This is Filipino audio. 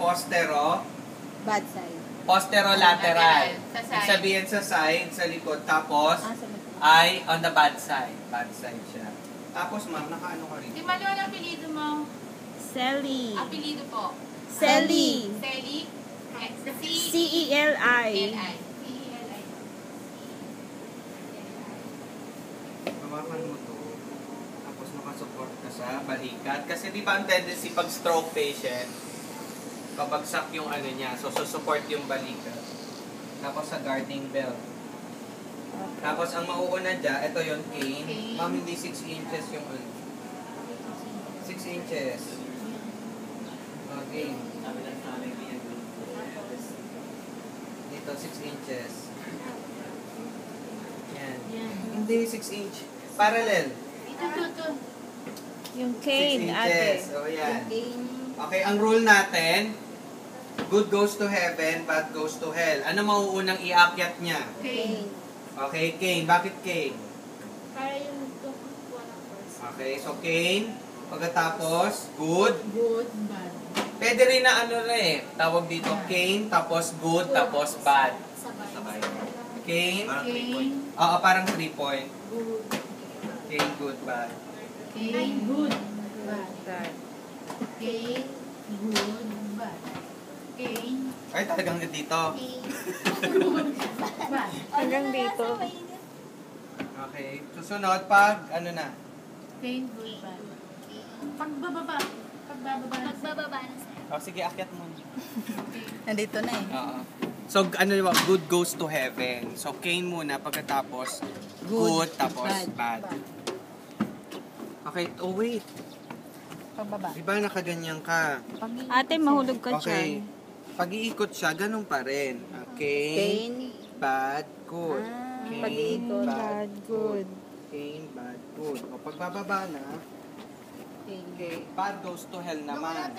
postero, Bad side. posterolateral. Sa side. Ibig sabihin sa side, sa likod. Tapos, Sa likod. ay on the bad side. Bad side siya. Tapos, ma'am, nakaano ka rin? Di Manuel, ang apelido mo? Selly. Apelido po. Selly. Selly. C-E-L-I. C-E-L-I. Hawakan mo to. Tapos nakasupport ka sa balikat. Kasi di ba ang tendency pag stroke patient, babagsak yung ano niya. So, susupport yung balikat. Tapos sa guarding belt. Tapos ang mauuna dyan, ito yung cane. Cane. Ma'am, hindi 6 inches yung ano. 6 inches. Okay. Dito, 6 inches. Yan. Hindi 6 inch. Parallel. Ito. Yung 6 cane, inches. ate. So, yan. Cane. Okay, ang rule natin, good goes to heaven, bad goes to hell. Ano mauunang iakyat niya? Okay. Okay, cane. Bakit cane? Para yung tukuan ng first. Okay, so cane. Pagkatapos, good. Good, bad. Pwede rin na ano na eh. Tawag dito, cane, tapos good, tapos bad. Sabay. Cane. Cane. Oo, parang 3 point. Good. Cane, good, bad. Cane. Good. Bad. Bad. Cane. Good. Bad. Cane. Ay, talagang dito. Good. Bad. Hanggang dito. Okay, susunod pag, ano na? Cane. Good. Bad. Pagbababa. Pagbababa na sa'yo. O, sige, akyat mo. Nandito na eh. Oo. So, ano yung good goes to heaven. So, cane muna, pagkatapos, good, tapos bad. Okay, oh wait. Pababa. Diba nakaganyan ka? Ate, mahulog ka Okay. dyan. Pag-iikot siya, ganun pa rin. Okay. Cane. Bad, good. Ah, Cane, pag-iikot. Bad, good. Cane, bad, good. O pagbababa na, okay, bad goes to hell naman.